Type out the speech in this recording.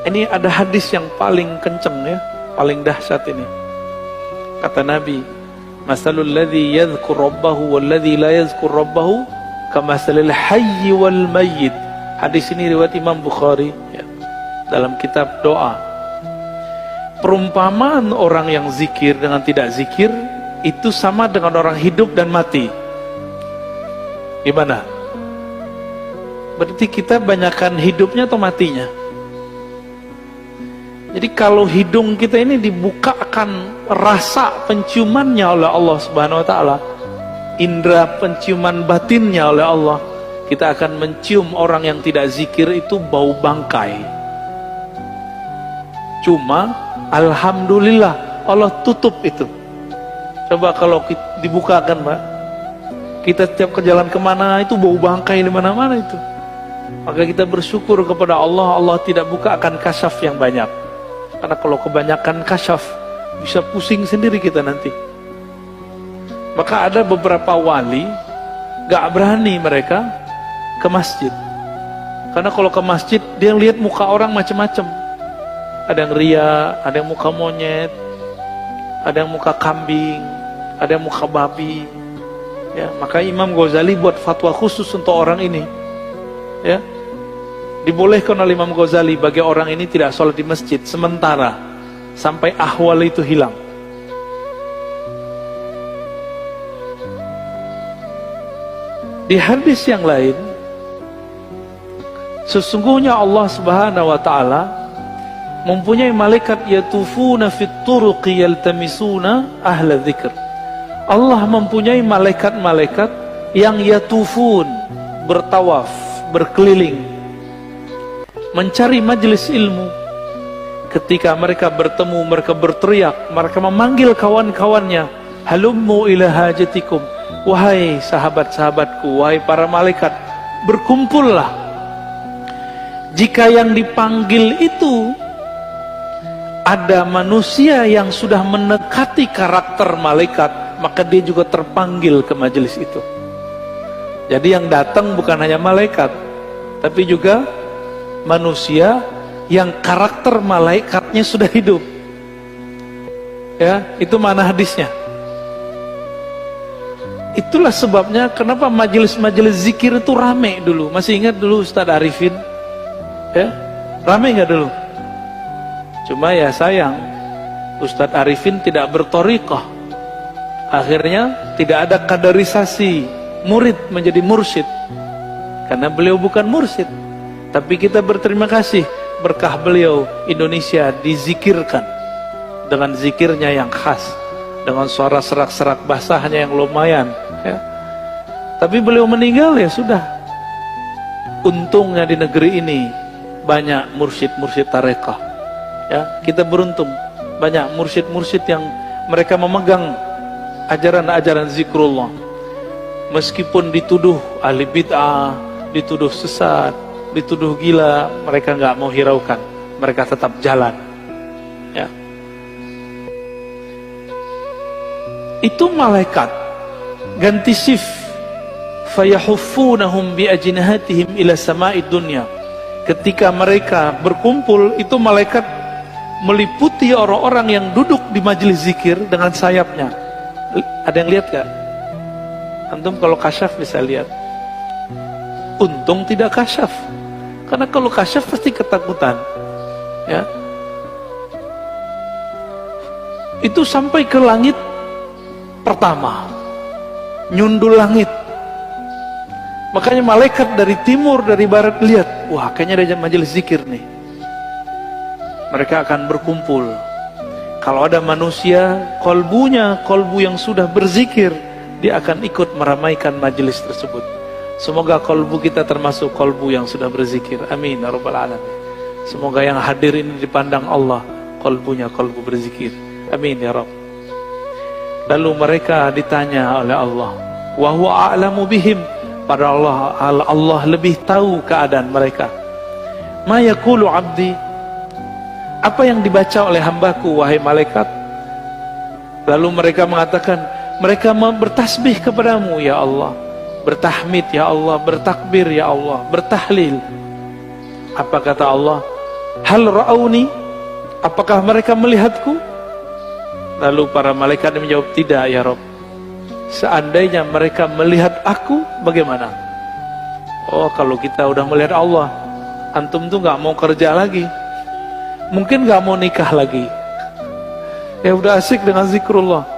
Ini ada hadis yang paling kenceng ya, paling dahsyat ini. Kata Nabi, masalul ladzi yadhkur rabbahu wal ladzi la yadhkur rabbahu kamasalil hayy wal mayyit. Hadis ini riwayat Imam Bukhari ya, dalam kitab doa. Perumpamaan orang yang zikir dengan tidak zikir itu sama dengan orang hidup dan mati. Gimana? Berarti kita banyakkan hidupnya atau matinya? Jadi kalau hidung kita ini dibukakan rasa penciumannya oleh Allah Subhanahu wa taala, indera penciuman batinnya oleh Allah, kita akan mencium orang yang tidak zikir itu bau bangkai. Cuma alhamdulillah Allah tutup itu. Coba kalau dibukakan, Pak, kita setiap ke jalan kemana itu bau bangkai di mana-mana itu. Maka kita bersyukur kepada Allah, Allah tidak bukakan kasyaf yang banyak. Karena kalau kebanyakan kasyaf bisa pusing sendiri kita nanti. Maka ada beberapa wali gak berani mereka ke masjid. Karena kalau ke masjid dia lihat muka orang macam-macam. Ada yang ria, ada yang muka monyet, ada yang muka kambing, ada yang muka babi. Ya, maka Imam Ghazali buat fatwa khusus untuk orang ini. Ya, dibolehkan oleh Imam Ghazali bagi orang ini tidak sholat di masjid sementara sampai ahwal itu hilang. Di hadis yang lain, sesungguhnya Allah Subhanahu wa taala mempunyai malaikat yatufuna fit turuqi yaltamisuna ahla dzikr. Allah mempunyai malaikat-malaikat yang yatufun, bertawaf, berkeliling, mencari majelis ilmu. Ketika mereka bertemu, mereka berteriak, mereka memanggil kawan-kawannya, halummu ila hajatikum, wahai sahabat-sahabatku, wahai para malaikat, berkumpullah. Jika yang dipanggil itu ada manusia yang sudah mendekati karakter malaikat, maka dia juga terpanggil ke majelis itu. Jadi yang datang bukan hanya malaikat, tapi juga manusia yang karakter malaikatnya sudah hidup. Ya, itu mana hadisnya. Itulah sebabnya kenapa majelis-majelis zikir itu rame dulu. Masih ingat dulu Ustadz Arifin? Ya, rame nggak dulu? Cuma ya sayang, Ustadz Arifin tidak berthariqah. Akhirnya tidak ada kaderisasi murid menjadi mursyid, karena beliau bukan mursyid. Tapi kita berterima kasih, berkah beliau Indonesia dizikirkan dengan zikirnya yang khas, dengan suara serak-serak basahnya yang lumayan ya. Tapi beliau meninggal ya sudah. Untungnya di negeri ini banyak mursyid-mursyid tarekah ya. Kita beruntung banyak mursyid-mursyid yang mereka memegang ajaran-ajaran zikrullah. Meskipun dituduh ahli bid'ah, dituduh sesat, dituduh gila, mereka nggak mau hiraukan, mereka tetap jalan ya. Itu malaikat ganti shift, fayahuffunahum bi ajnihatihim ila sama'id dunya. Ketika mereka berkumpul, itu malaikat meliputi orang-orang yang duduk di majelis zikir dengan sayapnya. Ada yang lihat gak? Antum kalau kasyaf bisa lihat. Untung tidak kasyaf, karena kalau kasyaf pasti ketakutan ya. Itu sampai ke langit pertama, nyundul langit. Makanya malaikat dari timur, dari barat lihat, wah kayaknya ada majelis zikir nih. Mereka akan berkumpul. Kalau ada manusia, kolbu yang sudah berzikir, dia akan ikut meramaikan majelis tersebut. Semoga kolbu kita termasuk kolbu yang sudah berzikir. Amin ya rabbal alamin. Semoga yang hadir ini dipandang Allah, kolbunya kolbu berzikir. Amin ya rabb. Lalu mereka ditanya oleh Allah, wa huwa a'lamu bihim, pada Allah lebih tahu keadaan mereka. Ma yaqulu 'abdi, apa yang dibaca oleh hambaku wahai malaikat? Lalu mereka mengatakan, mereka bertasbih kepadamu ya Allah, bertahmid ya Allah, bertakbir ya Allah, bertahlil. Apa kata Allah? Hal ra'auni, apakah mereka melihatku? Lalu para malaikat menjawab, tidak ya Rabb. Seandainya mereka melihat aku, bagaimana? Oh, kalau kita udah melihat Allah, antum tuh gak mau kerja lagi, mungkin gak mau nikah lagi, ya udah asik dengan zikrullah.